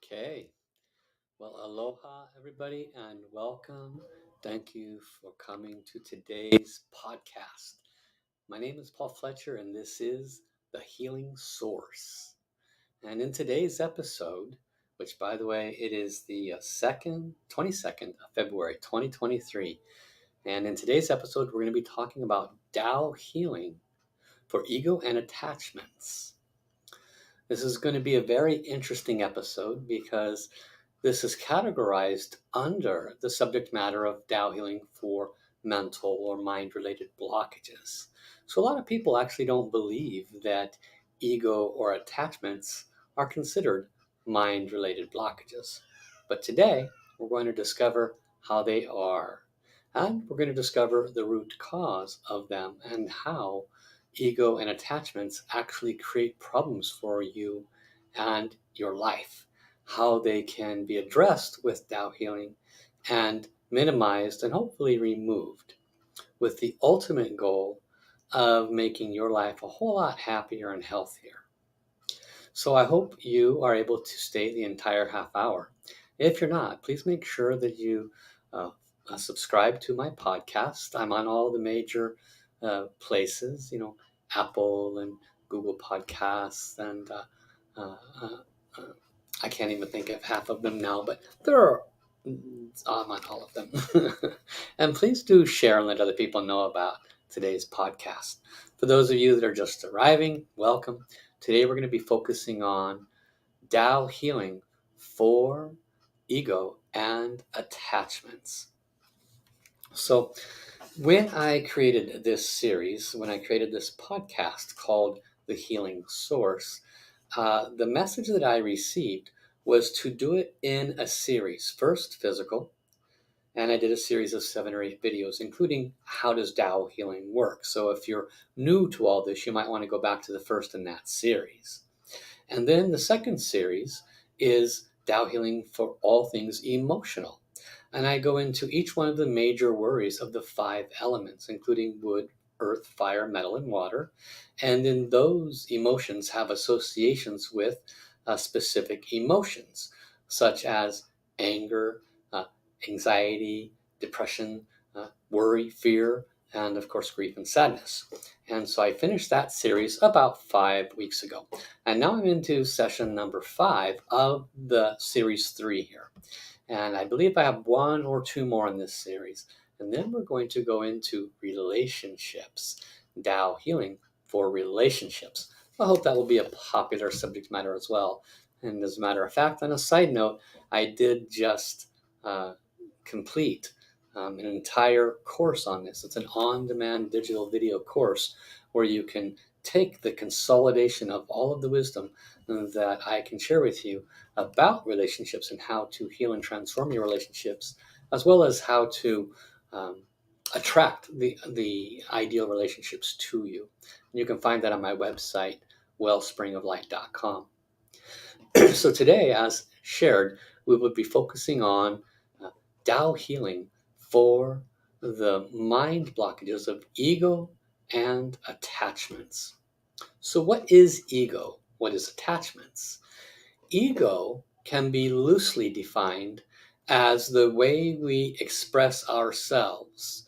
Okay. Well, aloha, everybody, and welcome. Thank you for coming to today's podcast. My name is Paul Fletcher, and this is The Healing Source. And in today's episode, which, by the way, it is the 22nd of February, 2023. And in today's episode, we're going to be talking about Tao Healing for ego and attachments. This is going to be a very interesting episode because this is categorized under the subject matter of Tao healing for mental or mind-related blockages. So a lot of people actually don't believe that ego or attachments are considered mind-related blockages. But today, we're going to discover how they are. And we're going to discover the root cause of them and how ego and attachments actually create problems for you and your life, how they can be addressed with Tao healing and minimized and hopefully removed, with the ultimate goal of making your life a whole lot happier and healthier. So I hope you are able to stay the entire half hour. If you're not, please make sure that you subscribe to my podcast. I'm on all the major places, Apple and Google Podcasts, and uh, I can't even think of half of them now, but I'm on all of them. And please do share and let other people know about today's podcast. For those of you that are just arriving, welcome. Today we're going to be focusing on Tao healing for ego and attachments. So when I created this series, when I created this podcast called The Healing Source, the message that I received was to do it in a series. First, physical, and I did a series of 7 or 8 videos, including how does Tao healing work. So if you're new to all this, you might want to go back to the first in that series. And then the second series is Tao healing for all things emotional. And I go into each one of the major worries of the 5 elements, including wood, earth, fire, metal, and water. And then those emotions have associations with specific emotions, such as anger, uh, anxiety, depression, worry, fear, and of course, grief and sadness. And so I finished that series about 5 weeks ago. And now I'm into session number 5 of the series 3 here. And I believe I have 1 or 2 more in this series. And then we're going to go into relationships, Tao healing for relationships. I hope that will be a popular subject matter as well. And as a matter of fact, on a side note, I did just complete an entire course on this. It's an on-demand digital video course where you can take the consolidation of all of the wisdom that I can share with you about relationships and how to heal and transform your relationships, as well as how to attract the ideal relationships to you. And you can find that on my website, wellspringoflight.com. So today, as shared, we will be focusing on Tao healing for the mind blockages of ego and attachments. So what is ego? What is attachments? Ego can be loosely defined as the way we express ourselves.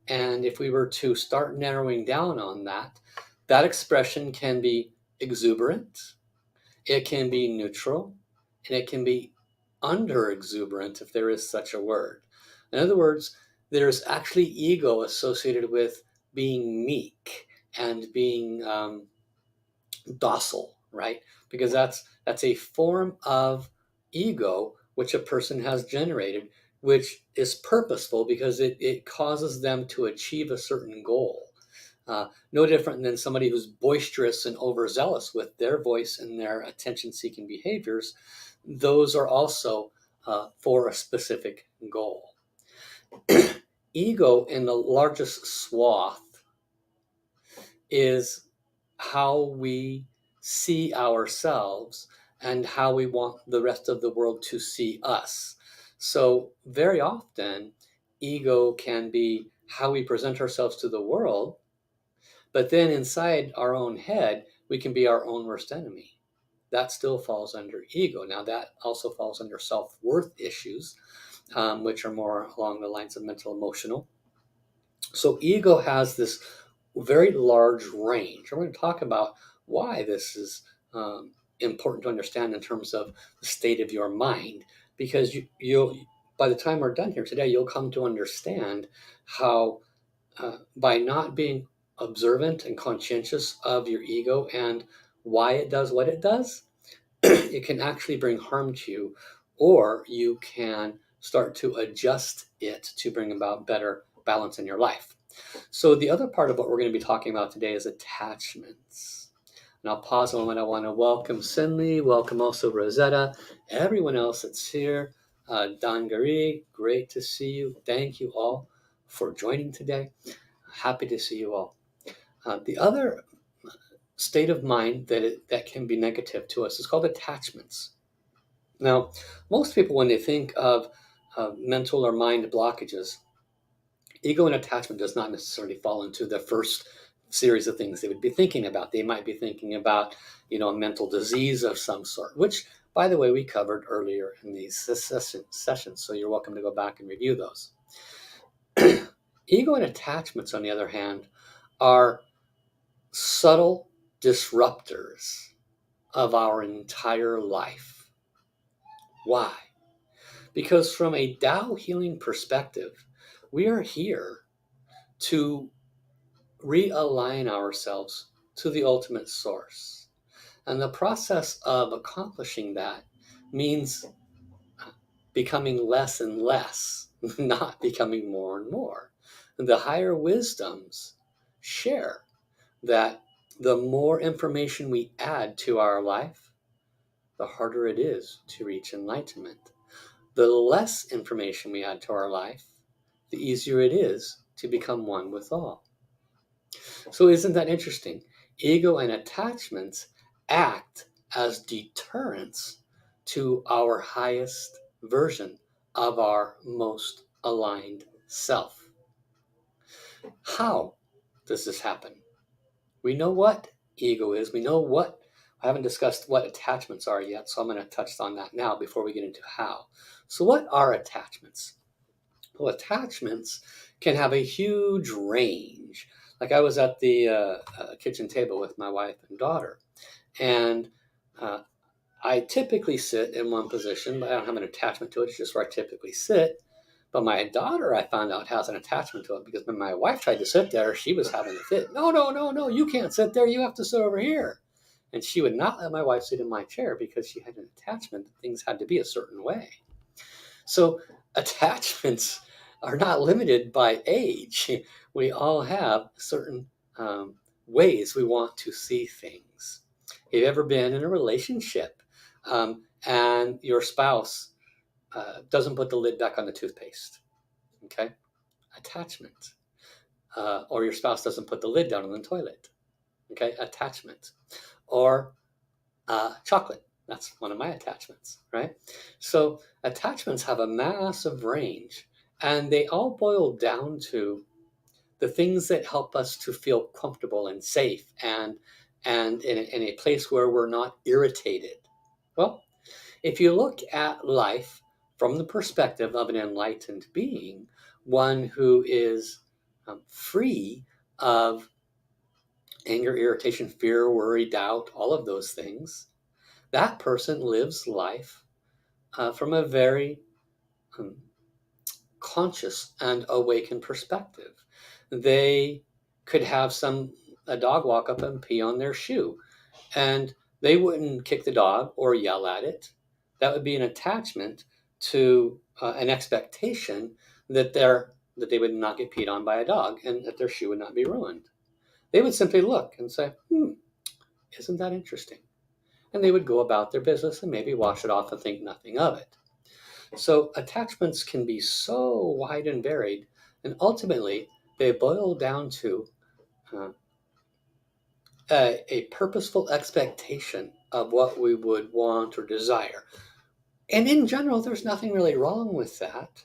And if we were to start narrowing down on that, that expression can be exuberant, it can be neutral, and it can be under-exuberant, if there is such a word. In other words, there's actually ego associated with being meek and being docile, right? Because that's a form of ego which a person has generated, which is purposeful because it causes them to achieve a certain goal. No different than somebody who's boisterous and overzealous with their voice and their attention-seeking behaviors. Those are also for a specific goal. Ego in the largest swath is how we see ourselves and how we want the rest of the world to see us. So very often, ego can be how we present ourselves to the world, but then inside our own head, we can be our own worst enemy. that still falls under ego. Now, that also falls under self-worth issues, which are more along the lines of mental emotional. So ego has this very large range. We're going to talk about why this is important to understand in terms of the state of your mind, because you'll, by the time we're done here today, you'll come to understand how by not being observant and conscientious of your ego and why it does what it does, it can actually bring harm to you, or you can start to adjust it to bring about better balance in your life. So the other part of what we're going to be talking about today is attachments. And I'll pause a moment. I want to welcome Sinley, welcome also Rosetta, everyone else that's here. Dangari, great to see you. Thank you all for joining today. Happy to see you all. The other state of mind that can be negative to us is called attachments. Now, most people, when they think of mental or mind blockages, ego and attachment does not necessarily fall into the first series of things they would be thinking about. They might be thinking about, a mental disease of some sort, which, by the way, we covered earlier in these sessions. So you're welcome to go back and review those. Ego and attachments, on the other hand, are subtle disruptors of our entire life. Why? Because from a Tao Healing perspective, we are here to realign ourselves to the ultimate source. And the process of accomplishing that means becoming less and less, not becoming more and more. And the higher wisdoms share that the more information we add to our life, the harder it is to reach enlightenment. The less information we add to our life, the easier it is to become one with all. So isn't that interesting? Ego and attachments act as deterrents to our highest version of our most aligned self. How does this happen? We know what ego is. We know what, I haven't discussed what attachments are yet, so I'm going to touch on that now before we get into how. So what are attachments? Well, attachments can have a huge range. Like I was at the kitchen table with my wife and daughter, and I typically sit in one position, but I don't have an attachment to it. It's just where I typically sit. But my daughter, I found out, has an attachment to it because when my wife tried to sit there, she was having a fit. No, no, no, no, you can't sit there. You have to sit over here. And she would not let my wife sit in my chair because she had an attachment that things had to be a certain way. So attachments are not limited by age. We all have certain ways we want to see things. Have you ever been in a relationship and your spouse doesn't put the lid back on the toothpaste? Okay, attachment. Or your spouse doesn't put the lid down on the toilet. Okay, attachment. Or chocolate. That's one of my attachments, right? So attachments have a massive range, and they all boil down to the things that help us to feel comfortable and safe and in a place where we're not irritated. Well, if you look at life from the perspective of an enlightened being, one who is free of anger, irritation, fear, worry, doubt, all of those things, that person lives life from a very conscious and awakened perspective. They could have a dog walk up and pee on their shoe, and they wouldn't kick the dog or yell at it. That would be an attachment to an expectation that they would not get peed on by a dog and that their shoe would not be ruined. They would simply look and say, isn't that interesting? And they would go about their business and maybe wash it off and think nothing of it. So attachments can be so wide and varied, and ultimately they boil down to a purposeful expectation of what we would want or desire. And in general, there's nothing really wrong with that.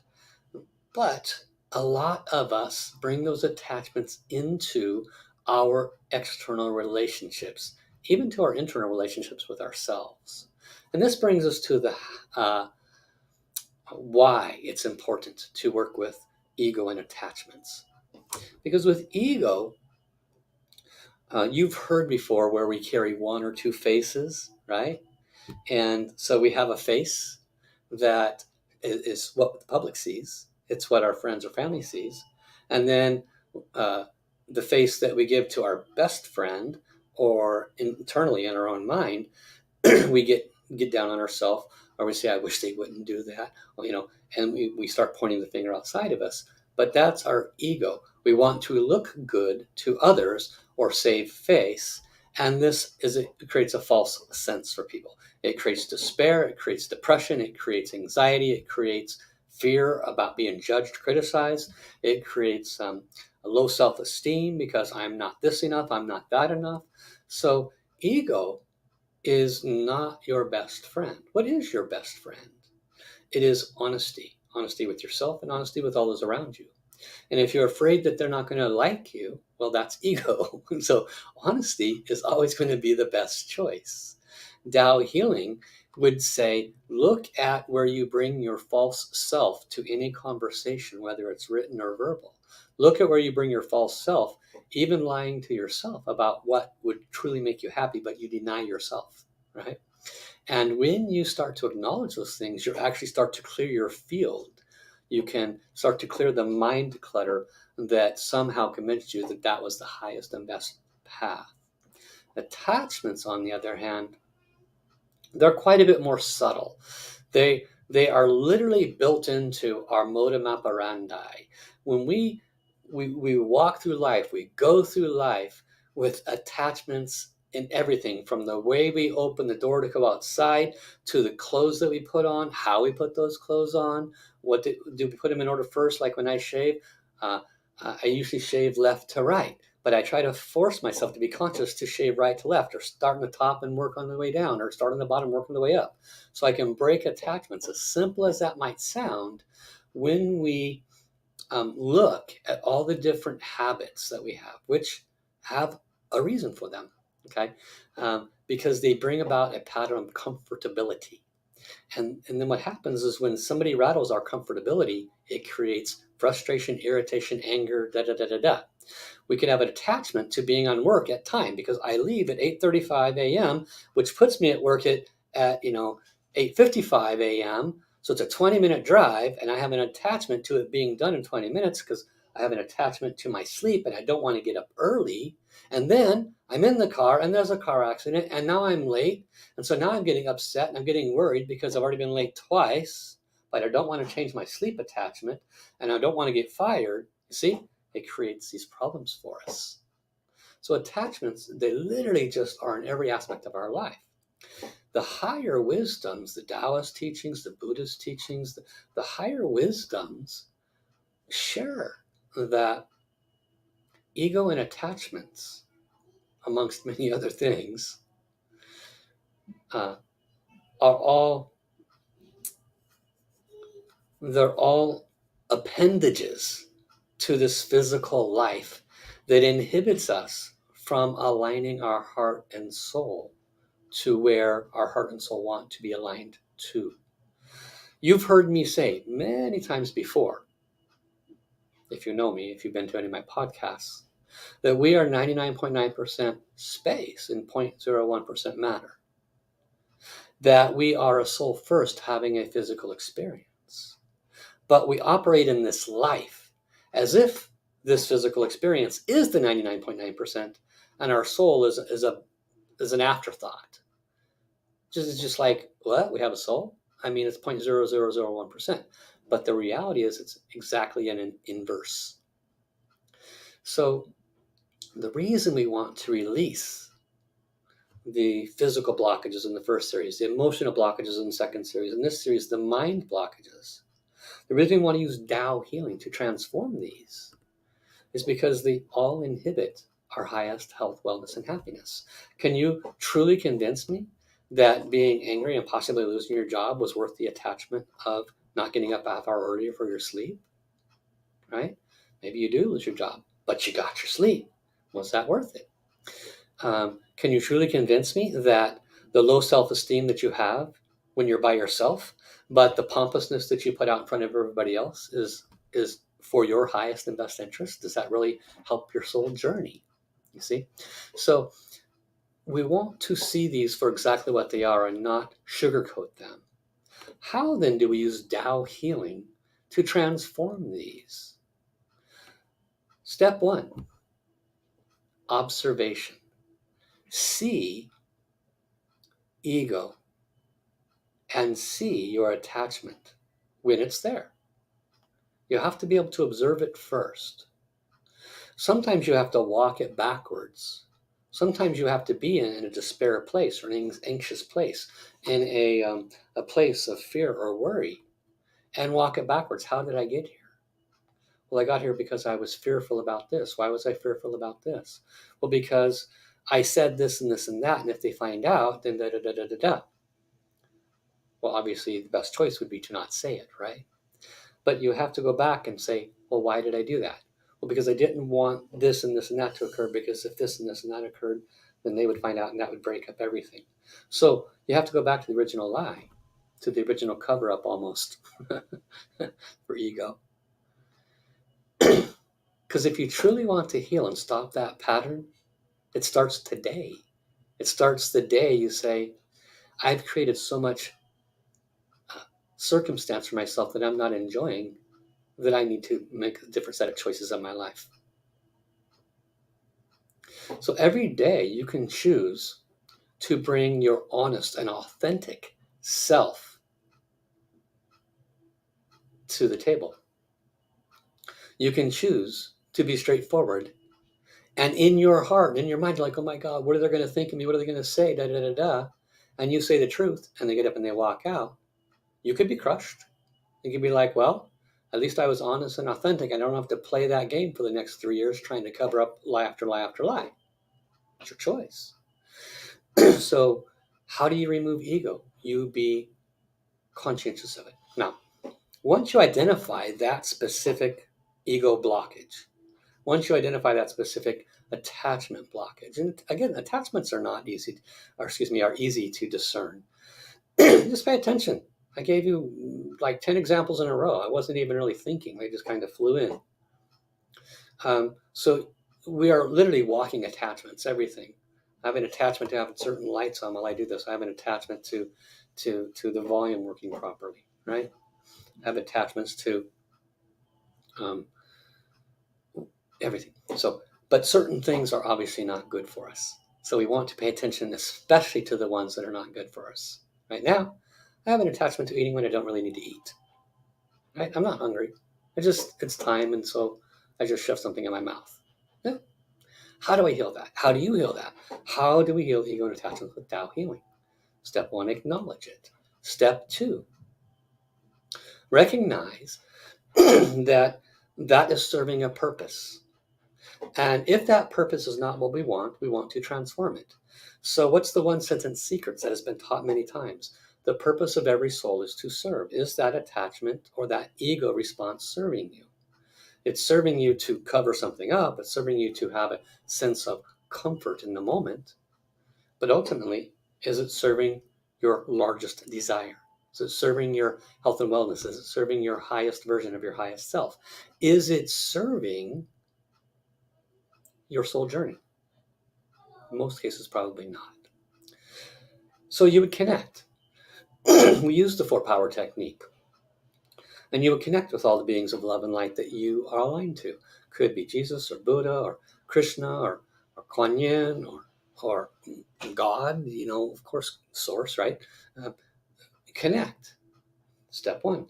But a lot of us bring those attachments into our external relationships, even to our internal relationships with ourselves. And this brings us to the why it's important to work with ego and attachments. Because with ego, you've heard before where we carry one or two faces, right? And so we have a face that is what the public sees. It's what our friends or family sees. And then uh, the face that we give to our best friend or internally in our own mind, we get down on ourselves, or we say, I wish they wouldn't do that. Well, and we start pointing the finger outside of us. But that's our ego. We want to look good to others or save face. And it creates a false sense for people. It creates despair, it creates depression, it creates anxiety, it creates fear about being judged, criticized. It creates a low self-esteem because I'm not this enough, I'm not that enough. So ego is not your best friend. What is your best friend? It is honesty. Honesty with yourself and honesty with all those around you. And if you're afraid that they're not going to like you, well, that's ego. So honesty is always going to be the best choice. Tao Healing would say, look at where you bring your false self to any conversation, whether it's written or verbal. Look at where you bring your false self, even lying to yourself about what would truly make you happy, but you deny yourself, right? And when you start to acknowledge those things, you actually start to clear your field. You can start to clear the mind clutter that somehow convinced you that that was the highest and best path. Attachments, on the other hand, they're quite a bit more subtle. They are literally built into our modus operandi. When we walk through life, we go through life with attachments in everything, from the way we open the door to go outside to the clothes that we put on, how we put those clothes on, do we put them in order first, like when I shave. Uh, I usually shave left to right, but I try to force myself to be conscious to shave right to left, or start on the top and work on the way down, or start on the bottom, work on the way up. So I can break attachments, as simple as that might sound, when we look at all the different habits that we have, which have a reason for them, okay? Because they bring about a pattern of comfortability. And then what happens is when somebody rattles our comfortability, it creates frustration, irritation, anger, da da da da da. We could have an attachment to being on work at time, because I leave at 8:35 a.m., which puts me at work at 8:55 a.m. So it's a 20-minute drive, and I have an attachment to it being done in 20 minutes because I have an attachment to my sleep, and I don't want to get up early. And then I'm in the car, and there's a car accident, and now I'm late. And so now I'm getting upset, and I'm getting worried because I've already been late twice, but I don't want to change my sleep attachment, and I don't want to get fired. You see? It creates these problems for us. So attachments, they literally just are in every aspect of our life. The higher wisdoms, the Taoist teachings, the Buddhist teachings, the higher wisdoms share that ego and attachments, amongst many other things, are all they're all appendages to this physical life that inhibits us from aligning our heart and soul to where our heart and soul want to be aligned to. You've heard me say many times before, if you know me, if you've been to any of my podcasts, that we are 99.9% space and 0.01% matter. That we are a soul first having a physical experience. But we operate in this life as if this physical experience is the 99.9%, and our soul is an afterthought. Just like, what? We have a soul? I mean, it's 0.0001%. But the reality is it's exactly an inverse. So the reason we want to release the physical blockages in the first series, the emotional blockages in the second series, in this series, the mind blockages, the reason we want to use Tao healing to transform these is because they all inhibit our highest health, wellness, and happiness. Can you truly convince me that being angry and possibly losing your job was worth the attachment of not getting up a half hour earlier for your sleep? Right? Maybe you do lose your job, but you got your sleep. Was that worth it? Can you truly convince me that the low self-esteem that you have when you're by yourself, but the pompousness that you put out in front of everybody else is for your highest and best interest? Does that really help your soul journey? You see? So we want to see these for exactly what they are and not sugarcoat them. How then do we use Tao healing to transform these? Step one, observation. See ego and see your attachment when it's there. You have to be able to observe it first. Sometimes you have to walk it backwards. Sometimes you have to be in a despair place or an anxious place, in a place of fear or worry, and walk it backwards. How did I get here? Well, I got here because I was fearful about this. Why was I fearful about this? Well, because I said this and this and that, and if they find out, then da da da da da da. Well, obviously, the best choice would be to not say it, right? But you have to go back and say, well, why did I do that? Well, because I didn't want this and this and that to occur, because if this and this and that occurred, then they would find out and that would break up everything. So you have to go back to the original lie, to the original cover up almost for ego. Because if you truly want to heal and stop that pattern, it starts today. It starts the day you say, I've created so much circumstance for myself that I'm not enjoying, that I need to make a different set of choices in my life. So every day you can choose to bring your honest and authentic self to the table. You can choose to be straightforward. And in your heart, in your mind, you're like, oh my God, what are they going to think of me? What are they going to say? Da, da, da, da. And you say the truth and they get up and they walk out. You could be crushed. You could be like, well, at least I was honest and authentic. I don't have to play that game for the next 3 years trying to cover up lie after lie after lie. It's your choice. So how do you remove ego? You be conscientious of it. Now, once you identify that specific ego blockage, once you identify that specific attachment blockage, and again, attachments are not easy, or excuse me, are easy to discern. Just pay attention. I gave you like 10 examples in a row. I wasn't even really thinking. They just kind of flew in. So we are literally walking attachments, everything. I have an attachment to having certain lights on while I do this. I have an attachment to the volume working properly, right? I have attachments to um, everything. So, but certain things are obviously not good for us. So we want to pay attention, especially to the ones that are not good for us. Right now, I have an attachment to eating when I don't really need to eat. Right? I'm not hungry. It's time, and so I just shove something in my mouth. Yeah. How do I heal that? How do you heal that? How do we heal ego and attachment with Tao healing? Step one, acknowledge it. Step two, recognize that that is serving a purpose. And if that purpose is not what we want to transform it. So, what's the one sentence secret that has been taught many times? The purpose of every soul is to serve. Is that attachment or that ego response serving you? It's serving you to cover something up, it's serving you to have a sense of comfort in the moment. But ultimately, is it serving your largest desire? Is it serving your health and wellness? Is it serving your highest version of your highest self? Is it serving your soul journey? In most cases, probably not. So you would connect. We use the 4 power technique. And you would connect with all the beings of love and light that you are aligned to. Could be Jesus or Buddha or Krishna or Kuan Yin or God, of course, source, right? Connect. Step one.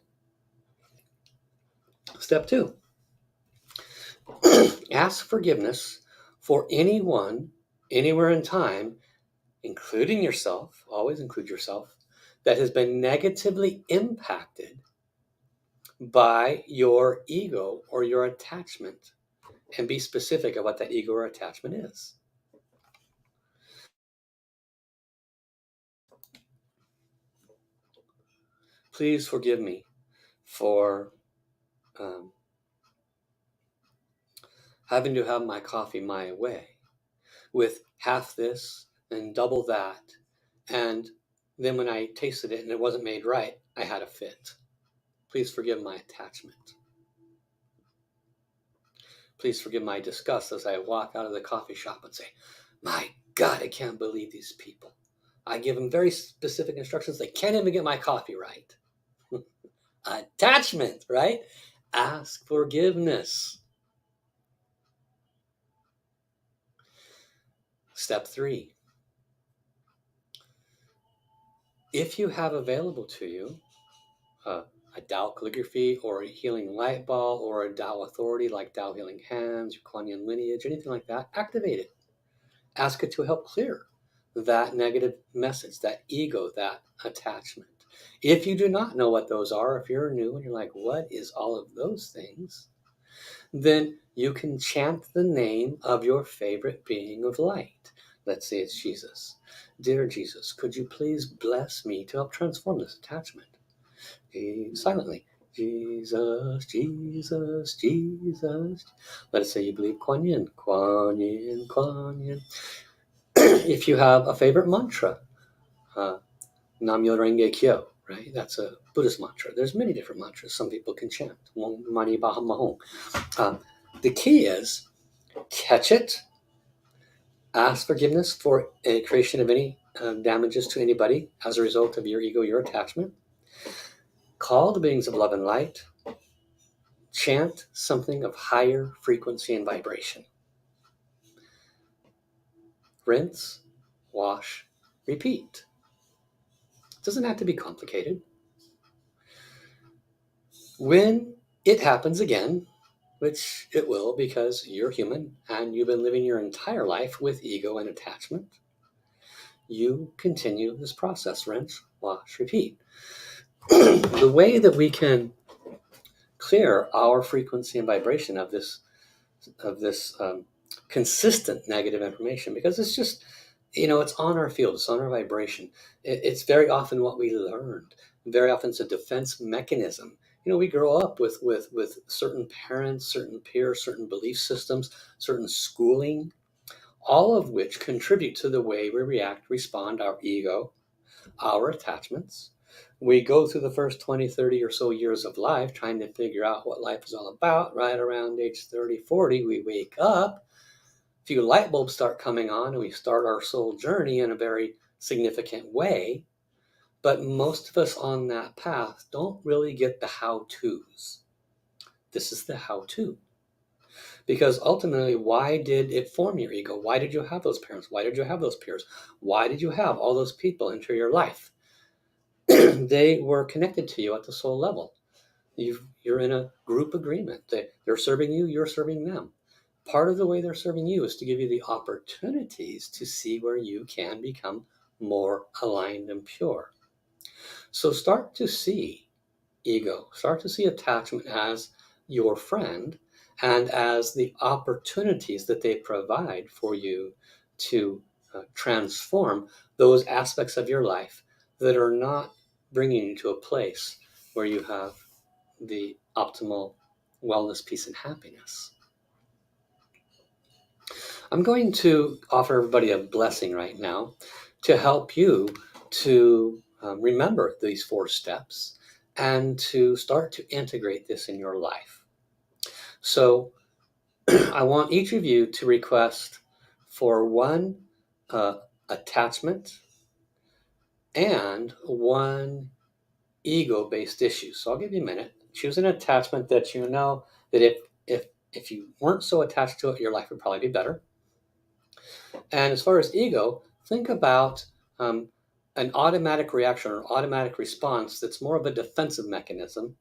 Step two, ask forgiveness for anyone, anywhere in time, including yourself, always include yourself, that has been negatively impacted by your ego or your attachment, and be specific of what that ego or attachment is. Please forgive me for having to have my coffee my way, with half this and double that. And then when I tasted it and it wasn't made right, I had a fit. Please forgive my attachment. Please forgive my disgust as I walk out of the coffee shop and say, my God, I can't believe these people. I give them very specific instructions. They can't even get my coffee right. Attachment, right? Ask forgiveness. Step 3. If you have available to you a Tao calligraphy or a healing light ball or a Tao authority like Tao Healing Hands, your Kuan Yin lineage, anything like that, activate it. Ask it to help clear that negative message, that ego, that attachment. If you do not know what those are, if you're new and you're like, what is all of those things? Then you can chant the name of your favorite being of light. Let's say it's Jesus. Dear Jesus, could you please bless me to help transform this attachment? Silently. Jesus, Jesus, Jesus. Let us say you believe Kuan Yin, Kuan Yin, Kuan Yin. If you have a favorite mantra, Nam Myo Renge Kyo, right? That's a Buddhist mantra. There's many different mantras some people can chant. Mani Baha Mahong. The key is catch it, ask forgiveness for a creation of any damages to anybody as a result of your ego, your attachment. Call the beings of love and light. Chant something of higher frequency and vibration. Rinse, wash, repeat. It doesn't have to be complicated. When it happens again, which it will because you're human and you've been living your entire life with ego and attachment, you continue this process. Rinse, wash, repeat. The way that we can clear our frequency and vibration of this consistent negative information, because it's just, it's on our field, it's on our vibration. It's very often what we learned. Very often it's a defense mechanism. We grow up with certain parents, certain peers, certain belief systems, certain schooling, all of which contribute to the way we react, respond, our ego, our attachments. We go through the first 20, 30 or so years of life trying to figure out what life is all about. Right around age 30, 40, we wake up, a few light bulbs start coming on, and we start our soul journey in a very significant way. But most of us on that path don't really get the how-tos. This is the how-to. Because ultimately, why did it form your ego? Why did you have those parents? Why did you have those peers? Why did you have all those people enter your life? They were connected to you at the soul level. You're in a group agreement. They're serving you, you're serving them. Part of the way they're serving you is to give you the opportunities to see where you can become more aligned and pure. So start to see ego, start to see attachment as your friend and as the opportunities that they provide for you to transform those aspects of your life that are not bringing you to a place where you have the optimal wellness, peace, and happiness. I'm going to offer everybody a blessing right now to help you to remember these 4 steps and to start to integrate this in your life. So I want each of you to request for one attachment and one ego-based issue. So I'll give you a minute. Choose an attachment that you know that if you weren't so attached to it, your life would probably be better. And as far as ego, think about an automatic reaction or automatic response that's more of a defensive mechanism,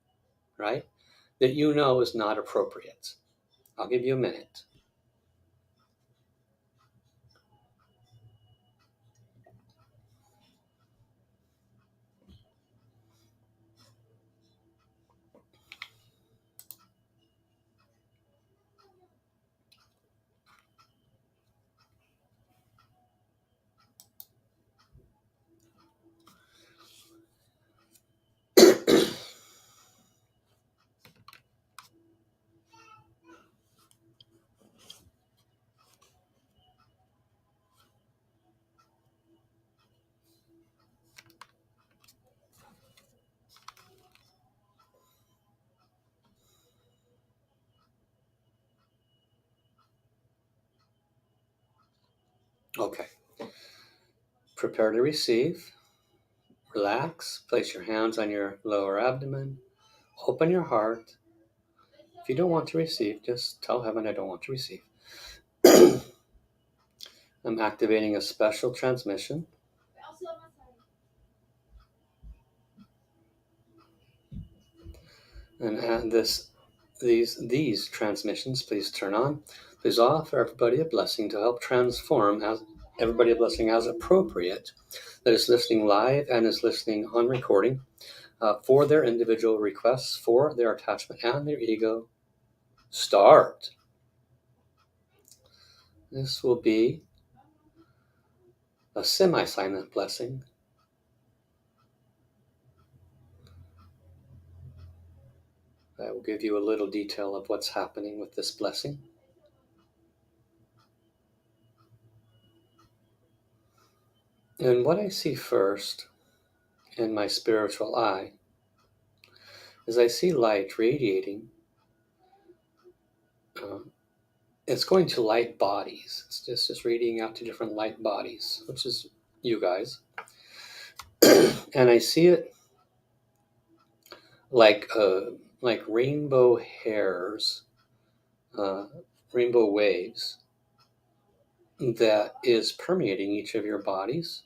right? That you know is not appropriate. I'll give you a minute. Okay. Prepare to receive. Relax. Place your hands on your lower abdomen. Open your heart. If you don't want to receive, just tell heaven, I don't want to receive. I'm activating a special transmission. And these transmissions, please turn on. Please offer everybody a blessing to help transform everybody a blessing as appropriate that is listening live and is listening on recording for their individual requests, for their attachment and their ego. Start. This will be a semi-silent blessing. I will give you a little detail of what's happening with this blessing. And what I see first in my spiritual eye is I see light radiating. It's going to light bodies. It's just radiating out to different light bodies, which is you guys. And I see it like rainbow hairs, rainbow waves that is permeating each of your bodies.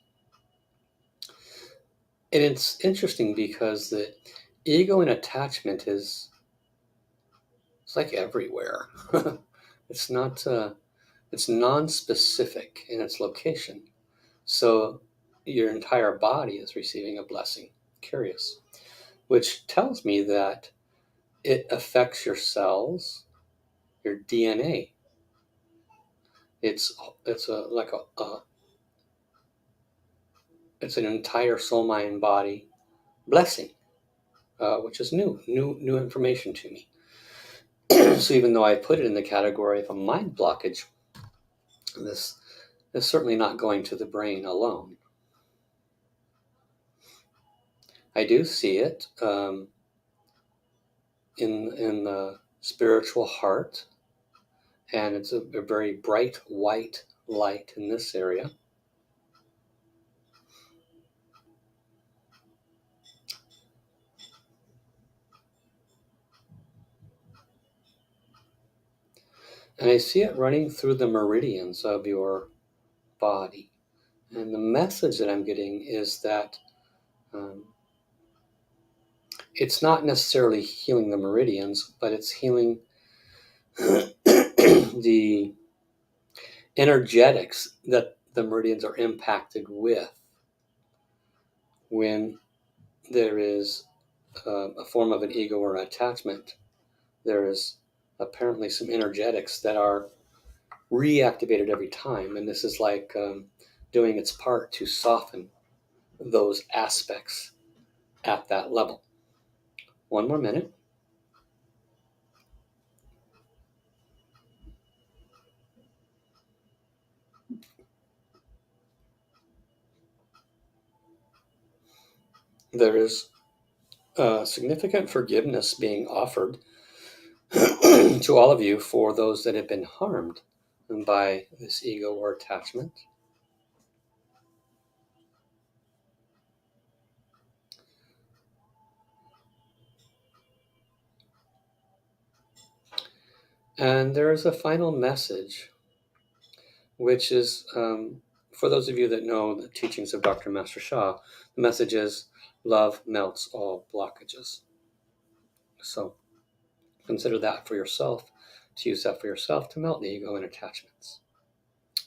And it's interesting because the ego and attachment it's like everywhere. It's not it's non-specific in its location. So your entire body is receiving a blessing. Curious. Which tells me that it affects your cells, your DNA. It's it's an entire soul, mind, body blessing, which is new information to me. So even though I put it in the category of a mind blockage, this is certainly not going to the brain alone. I do see it in the spiritual heart, and it's a very bright white light in this area. And I see it running through the meridians of your body. And the message that I'm getting is that it's not necessarily healing the meridians, but it's healing the energetics that the meridians are impacted with when there is a form of an ego or an attachment. There is apparently some energetics that are reactivated every time, and this is like doing its part to soften those aspects at that level. One more minute. There is significant forgiveness being offered to all of you for those that have been harmed by this ego or attachment. And there is a final message, which is for those of you that know the teachings of Dr. Master Sha, the message is love melts all blockages. So consider that for yourself, to use that for yourself to melt the ego and attachments.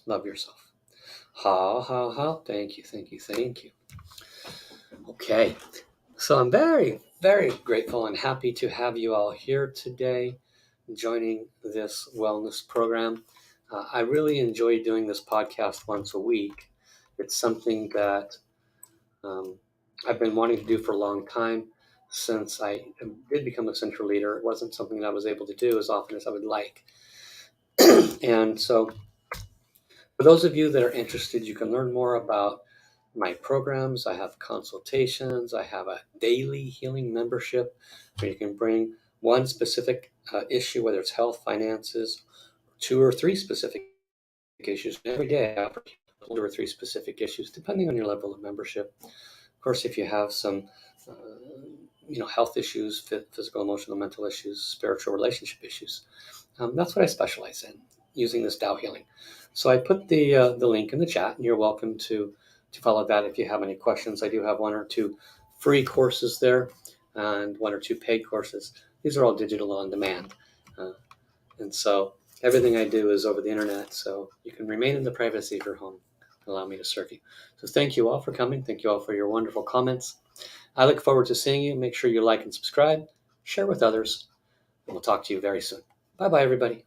Love yourself. Ha. Thank you, thank you, thank you. Okay, so I'm very, very grateful and happy to have you all here today joining this wellness program. I really enjoy doing this podcast once a week. It's something that I've been wanting to do for a long time. Since I did become a central leader, it wasn't something that I was able to do as often as I would like. And so for those of you that are interested, you can learn more about my programs. I have consultations. I have a daily healing membership where you can bring one specific issue, whether it's health, finances, two or three specific issues every day. I offer 2 or 3 specific issues, depending on your level of membership. Of course, if you have some, uh, health issues, physical, emotional, mental issues, spiritual relationship issues, that's what I specialize in, using this Tao Healing. So I put the link in the chat, and you're welcome to follow that if you have any questions. I do have 1 or 2 free courses there, and 1 or 2 paid courses. These are all digital on demand, and so everything I do is over the internet, so you can remain in the privacy of your home. Allow me to serve you. So thank you all for coming. Thank you all for your wonderful comments. I look forward to seeing you. Make sure you like and subscribe, share with others, and we'll talk to you very soon. Bye-bye, everybody.